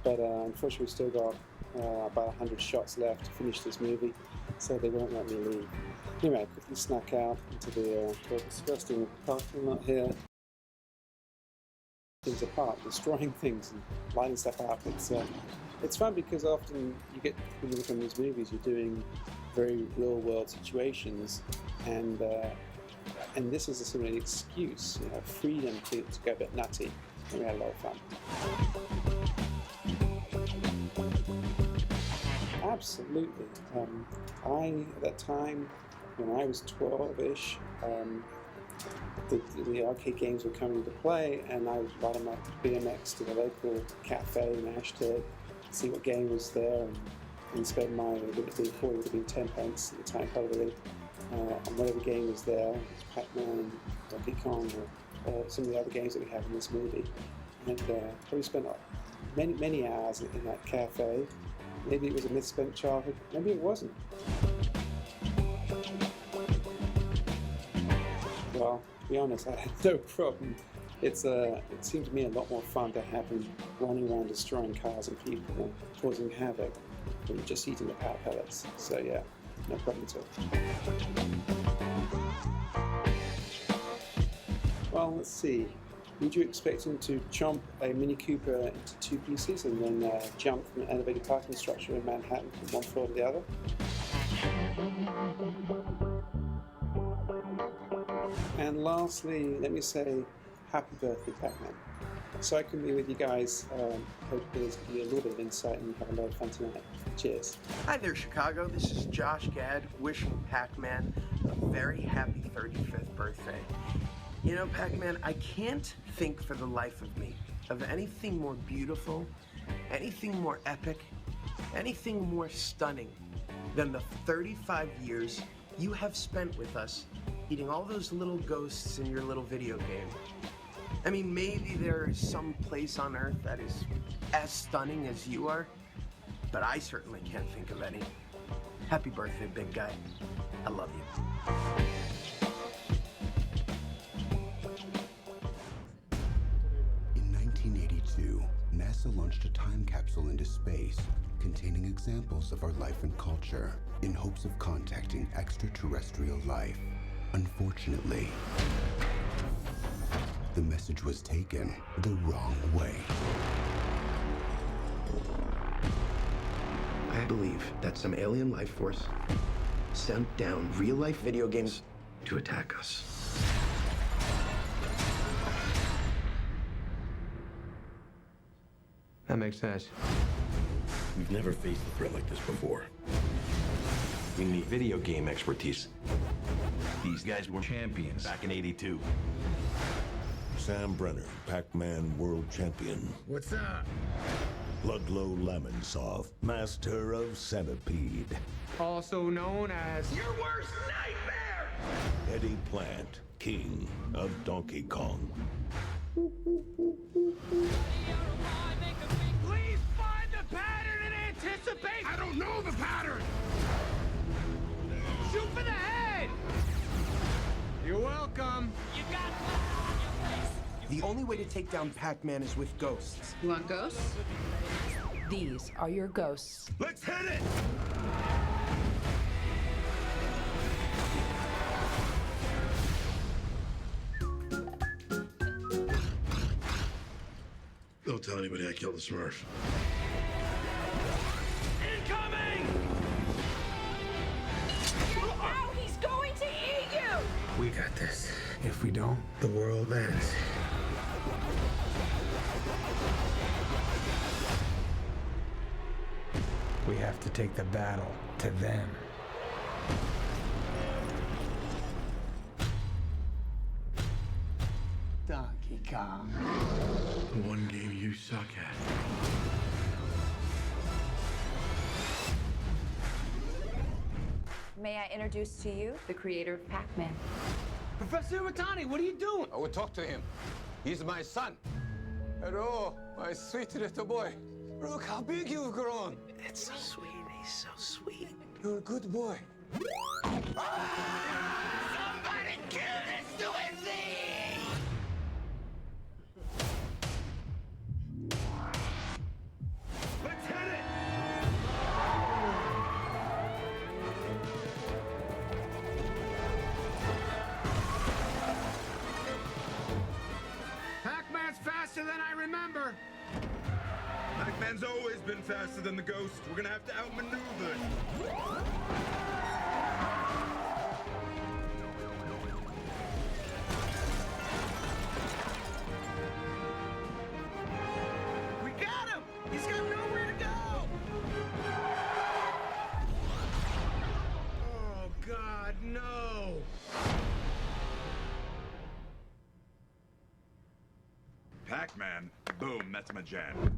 but unfortunately we've still got about 100 shots left to finish this movie, so they won't let me leave. Anyway, I quickly snuck out into the disgusting parking lot here. Things apart, destroying things and lighting stuff up. It's fun because often when you look on these movies, you're doing very real-world situations, and this is a sort of an excuse, freedom to go a bit nutty. And we had a lot of fun. Absolutely. At that time, when I was 12-ish, the arcade games were coming into play, and I would ride my BMX to the local cafe in Ashton, see what game was there, and spend my, it would have been 10 pence at the time probably, on whatever game was there. It was Pac-Man, Donkey Kong, or some of the other games that we have in this movie. And probably spent many hours in that cafe. Maybe it was a misspent childhood, maybe it wasn't. Well, to be honest, I had no problem. It seemed to me a lot more fun to have him running around destroying cars and people and causing havoc than just eating the power pellets. So yeah, no problem at all. let's see. Would you expect him to chomp a Mini Cooper into 2 pieces and then jump from an elevated parking structure in Manhattan from one floor to the other? And lastly, let me say happy birthday, Pac-Man. So I can be with you guys. Hope there's going to be a little bit of insight and have a lot of fun tonight. Cheers. Hi there, Chicago. This is Josh Gad wishing Pac-Man a very happy 35th birthday. You know, Pac-Man, I can't think for the life of me of anything more beautiful, anything more epic, anything more stunning than the 35 years you have spent with us eating all those little ghosts in your little video game. I mean, maybe there is some place on Earth that is as stunning as you are, but I certainly can't think of any. Happy birthday, big guy. I love you. In 1982, NASA launched a time capsule into space containing examples of our life and culture in hopes of contacting extraterrestrial life. Unfortunately, the message was taken the wrong way. I believe that some alien life force sent down real-life video games to attack us. That makes sense. We've never faced a threat like this before. We need video game expertise. These guys were champions back in '82. Sam Brenner, Pac-Man world champion. What's up? Ludlow Lamonsoff, master of centipede. Also known as your worst nightmare! Eddie Plant, king of Donkey Kong. Please find the pattern and anticipate! I don't know the pattern! Shoot for the head! You're welcome. You got fire on your face. The only way to take down Pac-Man is with ghosts. You want ghosts? These are your ghosts. Let's hit it! Don't tell anybody I killed the Smurf. Incoming! Get out! He's going to eat you! We got this. If we don't, the world ends. We have to take the battle to them. Donkey Kong. The one game you suck at. May I introduce to you the creator of Pac-Man? Professor Iwatani, what are you doing? I will talk to him. He's my son. Hello, my sweet little boy. Look how big you've grown. It's so sweet. He's so sweet. You're a good boy. Somebody kill this stupid thing! Let's hit it! Pac-Man's faster than I remember. Pac-Man's always been faster than the Ghost. We're gonna have to outmaneuver. We got him! He's got nowhere to go! Oh, God, no! Pac-Man. Boom, that's my jam.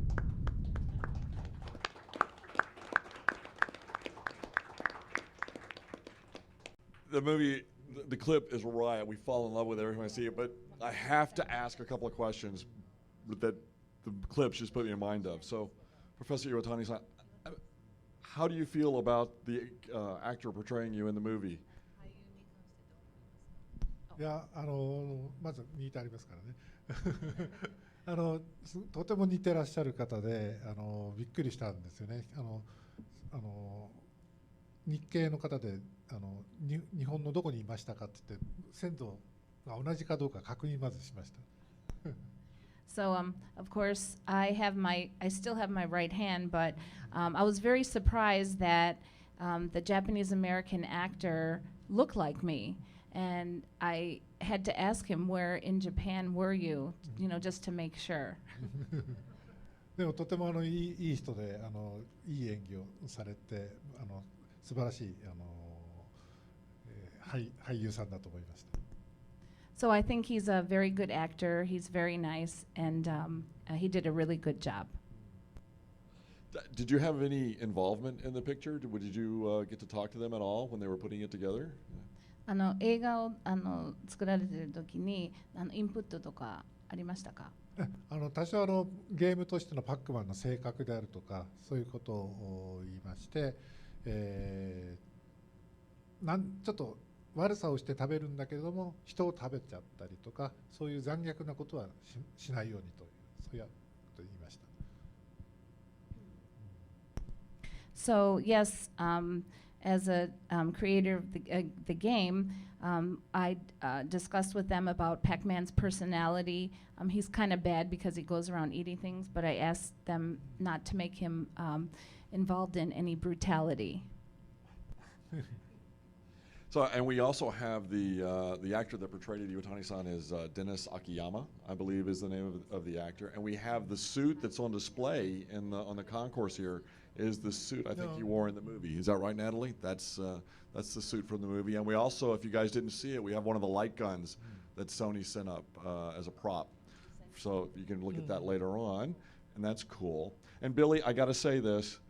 The movie, the clip is a riot. We fall in love with it every time I see it. But I have to ask a couple of questions that the clips just put me in mind of. So, Professor Iwatani, how do you feel about the actor portraying you in the movie? いやまず似てありますからねとても似てらっしゃる方でびっくりしたんですよね。日系の方で日本のどこにいましたかって言って先祖まあ、同じかどうか確認まずしました。So of course I still have my right hand, but I was very surprised that the Japanese American actor looked like me, and I had to ask him, where in Japan were you, just to make sure. でもとてもいい人でいい演技をされて素晴らしい俳優さんだと思いました。So I think he's a very good actor. He's very nice, and he did a really good job. Did you have any involvement in the picture? Did you get to talk to them at all when they were putting it together? 映画を作られている時にインプットとかありましたか？多少ゲームとしてのパックマンの性格であるとかそういうことを言いまして、ちょっと悪さをして食べるんだけれども人を食べちゃったりとかそういう残虐なことはしないようにというそういうことを言いました。So yes, as a creator of the game, I discussed with them about Pac-Man's personality. He's kind of bad because he goes around eating things, but I asked them not to make him involved in any brutality. So, and we also have the actor that portrayed Iwatani-san is Dennis Akiyama, I believe is the name of the actor. And we have the suit that's on display on the concourse here is the suit I think he wore in the movie. Is that right, Natalie? That's the suit from the movie. And we also, if you guys didn't see it, we have one of the light guns that Sony sent up as a prop. So you can look at that later on, and that's cool. And Billy, I got to say this.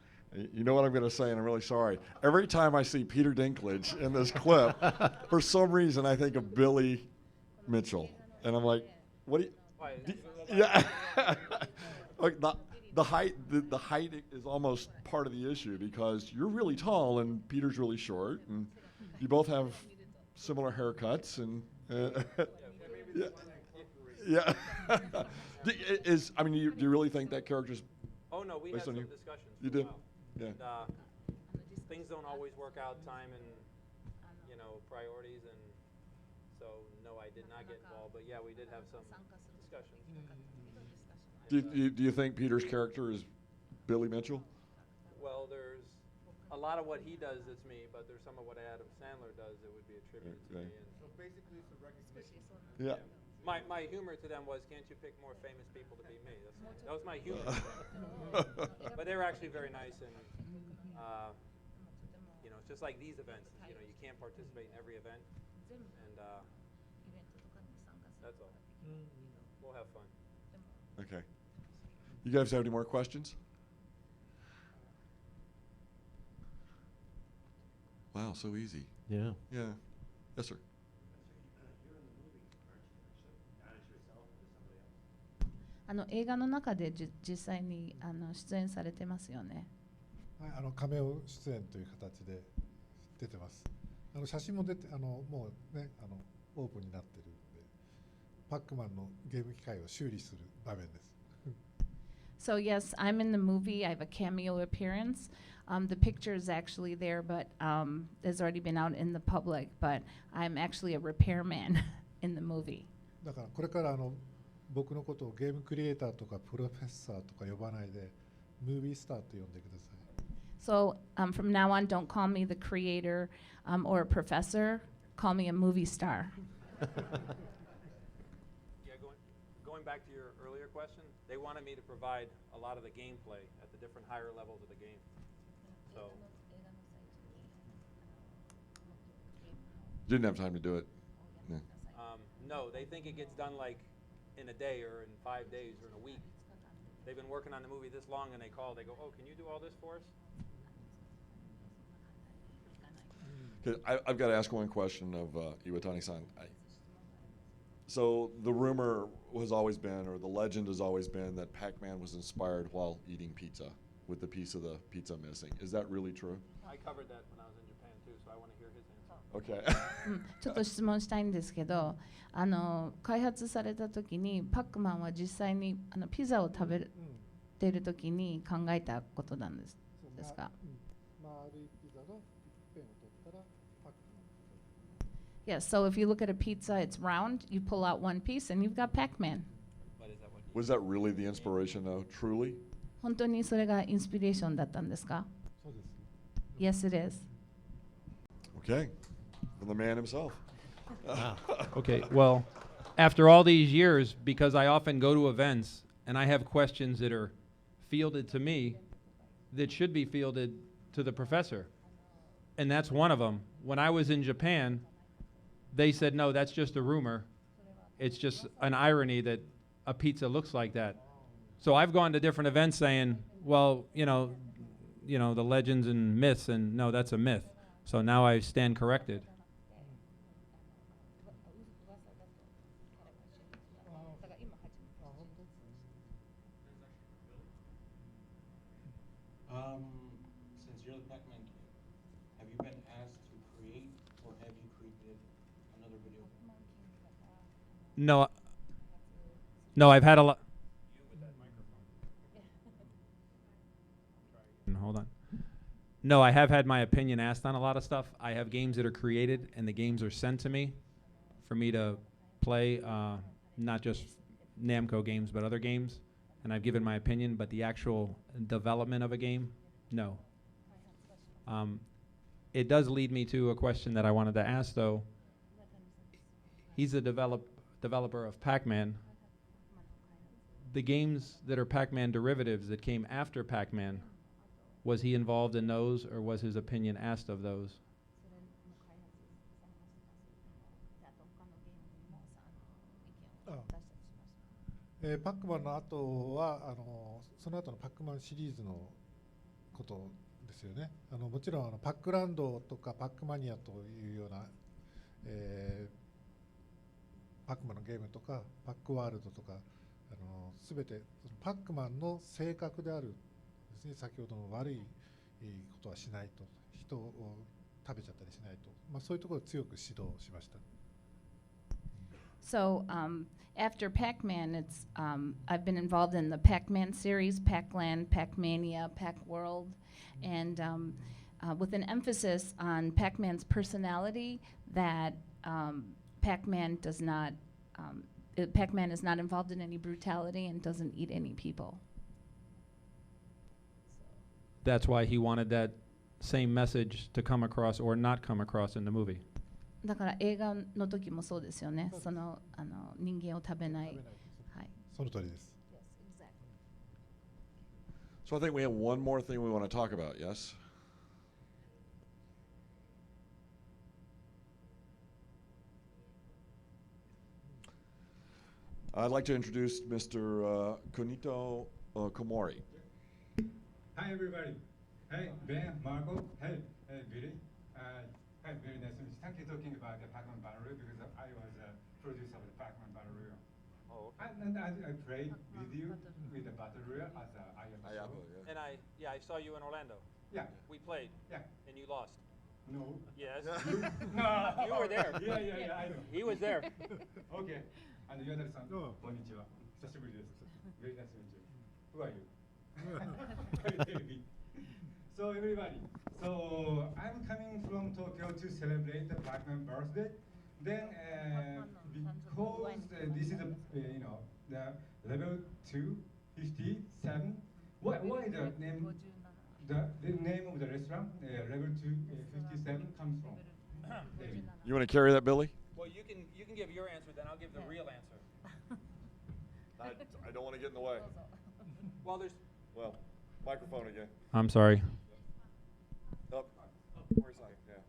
You know what I'm going to say, and I'm really sorry. Every time I see Peter Dinklage in this clip, for some reason I think of Billy Mitchell, and I'm like, what do you? Yeah, like the height is almost part of the issue because you're really tall and Peter's really short, and you both have similar haircuts, and yeah. Do you really think that character's? Oh no, we had some discussions. You did. Yeah. And, things don't always work out, time and priorities, and so no, I did not get involved. But yeah, we did have some discussions. Do you think Peter's character is Billy Mitchell? Well, there's a lot of what he does that's me, but there's some of what Adam Sandler does that would be attributed to me. And so basically, it's a recognition. Yeah. My humor to them was, can't you pick more famous people to be me? That was my humor. But they were actually very nice, and it's just like these events. You can't participate in every event, and that's all. We'll have fun. Okay. You guys have any more questions? Wow, so easy. Yeah. Yeah. Yes, sir. 映画の中で実際に出演されてますよね。はい、カメオ出演という形で出てます。写真も出てもうねオープンになってるんで、パックマンのゲーム機械を修理する場面です。So yes, I'm in the movie. I have a cameo appearance. The picture is actually there, but it's already been out in the public. But I'm actually a repairman in the movie. だからこれから僕のことをゲームクリエイターとかプロフェッサーとか呼ばないで、ムービースターと呼んでください。So from now on, don't call me the creator or a professor. Call me a movie star. Yeah, going back to your earlier question, they wanted me to provide a lot of the gameplay at the different higher levels of the game. So didn't have time to do it. Yeah. No, they think it gets done like in a day or in 5 days or in a week. They've been working on the movie this long, and they call. They go, "Oh, can you do all this for us?" I've got to ask one question of Iwatani-san. So the rumor has always been, or the legend has always been, that Pac-Man was inspired while eating pizza, with the piece of the pizza missing. Is that really true? I covered that when I was in Japan too, so I want to hear his answer. Okay. ちょっと質問したいんですけど、開発された時にパックマンは実際にピザを食べている時に考えたことなんですか？丸いピザの一辺を取ったらパックマン。Yes, so if you look at a pizza, it's round, you pull out one piece and you've got Pac-Man. Was that really the inspiration, though? Truly? 本当にそれがインスピレーションだったんですか？そうです。Yes, it is. Okay. From the man himself. Okay, well, after all these years, because I often go to events and I have questions that are fielded to me that should be fielded to the professor. And that's one of them. When I was in Japan, they said, no, that's just a rumor. It's just an irony that a pizza looks like that. So I've gone to different events saying, well, you know, the legends and myths, and no, that's a myth. So now I stand corrected. Since you're the Pac-Man king, have you been asked to create or have you created another video game? No, I've had a lot. Hold on. No, I have had my opinion asked on a lot of stuff. I have games that are created and the games are sent to me for me to play, not just Namco games, but other games. And I've given my opinion, but the actual development of a game, no. It does lead me to a question that I wanted to ask, though. He's a developer of Pac-Man. The games that are Pac-Man derivatives that came after Pac-Man, was he involved in those, or was his opinion asked of those?パックマンの後はその後のパックマンシリーズのことですよね。もちろんパックランドとかパックマニアというような、パックマンのゲームとかパックワールドとか全てパックマンの性格であるですね、先ほどの悪いことはしないと、人を食べちゃったりしないと、そういうところを強く指導しました。So after Pac-Man, I've been involved in the Pac-Man series, Pac-Land, Pac-Mania, Pac-World, and with an emphasis on Pac-Man's personality that Pac-Man is not involved in any brutality and doesn't eat any people. That's why he wanted that same message to come across or not come across in the movie. だから映画の時もそうですよね。その人間を食べない。はい。その通りです。So I think we have one more thing we want to talk about, yes? I'd like to introduce Mr. Kunito Komori. Hi, everybody. Hey, Ben, Marco. Hey, Billy. Hi, very nice to meet you. Thank you for talking about the Pac-Man Battle Royale because I was a producer of the Pac-Man Battle Royale. Oh, okay. And I played with you with the Battle Royale as I am. Yeah. And I saw you in Orlando. Yeah. We played. Yeah. And you lost. No. Yes. No. You were there. Yeah, I know. He was there. Okay. And Yonari-san, konnichiwa. 久しぶりです。Very nice to meet you. Who are you? So everybody, so I'm coming from Tokyo to celebrate the Pac-Man birthday. Then because this is the level 257. Why the name of the restaurant level 257 comes from? You want to carry that, Billy? Well, you can give your answer, then I'll give the real answer. I don't want to get in the way. Well, microphone again. I'm sorry. Up. Where's that? Yeah.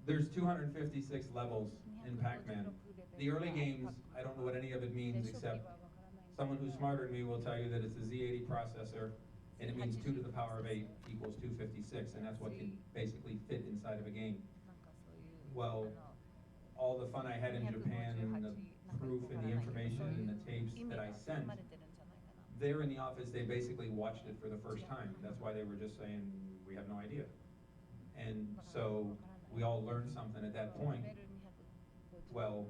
There's 256 levels in Pac-Man. The early games, I don't know what any of it means except someone who's smarter than me will tell you that it's a Z80 processor and it means 2 to the power of 8 equals 256, and that's what can basically fit inside of a game. Well, all the fun I had in Japan and the proof and the information and the tapes that I sent, there in the office, they basically watched it for the first time. That's why they were just saying, we have no idea. And so we all learned something at that point. Well,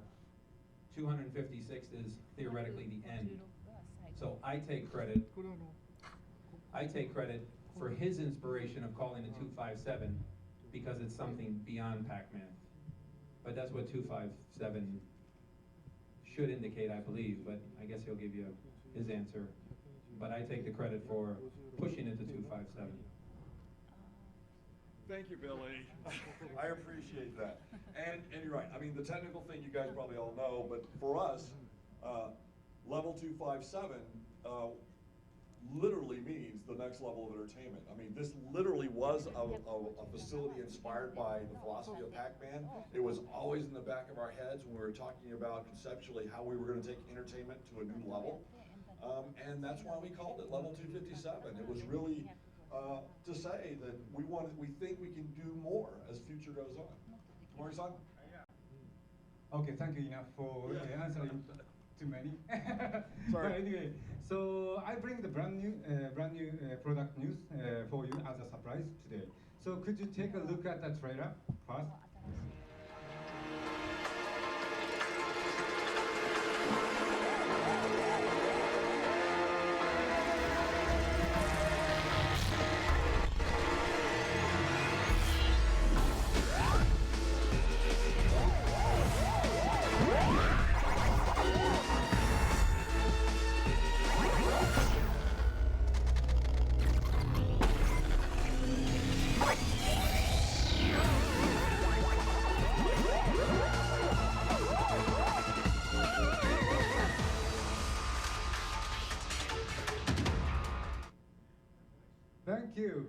256 is theoretically the end. So I take credit for his inspiration of calling it 257 because it's something beyond Pac-Man. But that's what 257 should indicate, I believe, but I guess he'll give you his answer. But I take the credit for pushing it to 257. Thank you, Billy. I appreciate that. And you're right. I mean, the technical thing you guys probably all know, but for us, level 257 literally means the next level of entertainment. I mean, this literally was a facility inspired by the philosophy of Pac-Man. It was always in the back of our heads when we were talking about conceptually how we were going to take entertainment to a new level. And that's why we called it level 257. It was really to say that we think we can do more as future goes on. Mori-san? Okay, thank you enough for answering too many. Sorry. But anyway, so I bring the brand new product news for you as a surprise today. So could you take a look at the trailer first? Thank you.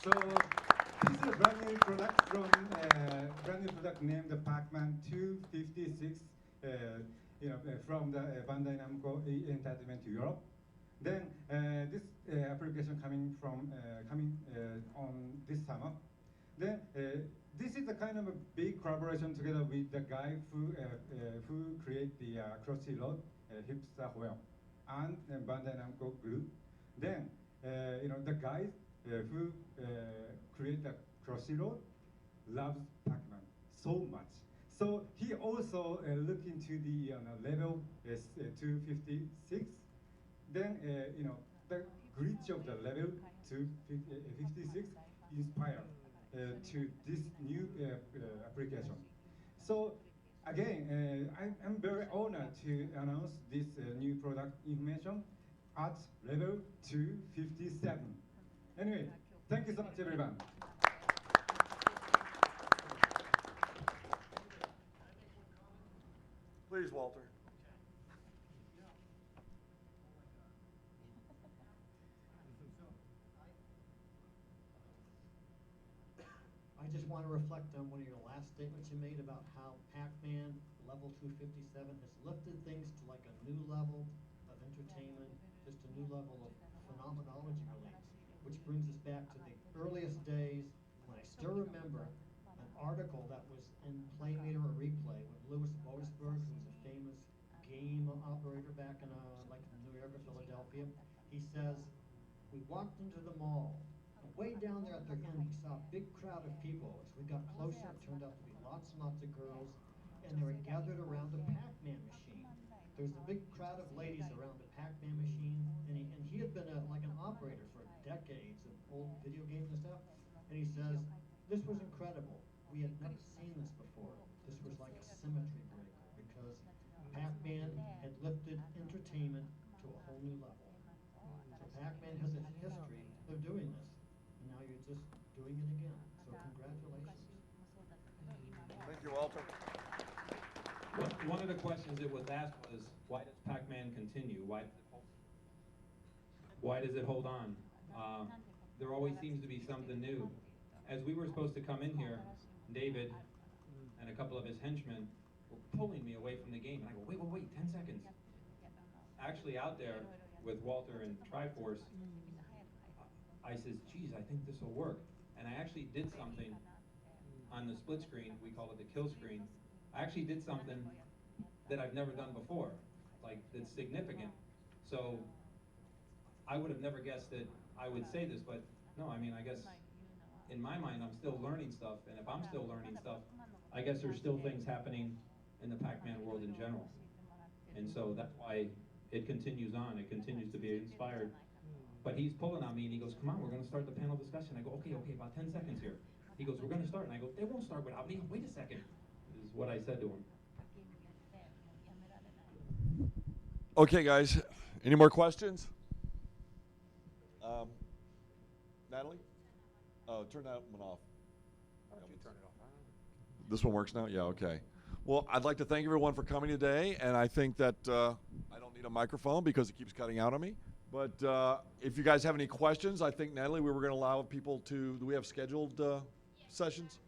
So this is a brand new product from brand new product named the Pacman 256. From the Bandai Namco Entertainment Europe. Then this application coming on this summer. Then this is a kind of a big collaboration together with the guy who create the Crossy Road, Hipster Well, and Bandai Namco Group. Then the guys who create the Crossy Road loves Pac-Man so much. So he also looked into the level 256. Then the glitch of the level 256 inspired to this new application. So again, I'm very honored to announce this new product information at level 257. Anyway, thank you so much, everyone. Please, Walter. I just want to reflect on one of your last statements you made about how Pac-Man level 257 has lifted things to like a new level of entertainment, just a new level of phenomenology really, which brings us back to the earliest days when I still remember an article that was in Playmeter or Replay when Louis Boasberg, who was a famous game operator back in like New York or Philadelphia, he says, we walked into the mall. Way down there at the end, we saw a big crowd of people. As we got closer, it turned out to be lots and lots of girls, and they were gathered around a Pac-Man machine. There was a big crowd of ladies around the Pac-Man machine, and he had been like an operator for decades of old video games and stuff. And he says, this was incredible. We had never seen this before. This was like a symmetry breaker because Pac-Man had lifted entertainment to a whole new level. So Pac-Man has a history of doing this. Now you're just doing it again. So congratulations. Thank you, Walter. One of the questions that was asked was, why does Pac-Man continue? Why does it hold on? There always seems to be something new. As we were supposed to come in here, David and a couple of his henchmen were pulling me away from the game. And I go, wait, 10 seconds. Actually out there with Walter and Triforce, I says, geez, I think this will work. And I actually did something on the split screen, we call it the kill screen. I actually did something that I've never done before, like that's significant. So I would have never guessed that I would say this, but no, I mean, I guess in my mind, I'm still learning stuff. And if I'm still learning stuff, I guess there's still things happening in the Pac-Man world in general. And so that's why it continues on. It continues to be inspired. But he's pulling on me and he goes, come on, we're going to start the panel discussion. I go, okay, about 10 seconds here. He goes, we're going to start. And I go, they won't start without me. Wait a second. what I said to him. Okay, guys. Any more questions? Natalie? Oh, turn that one off. This one works now? Yeah, okay. Well, I'd like to thank everyone for coming today, and I think that I don't need a microphone because it keeps cutting out on me. But if you guys have any questions, I think, Natalie, we were going to allow people to, do we have scheduled sessions?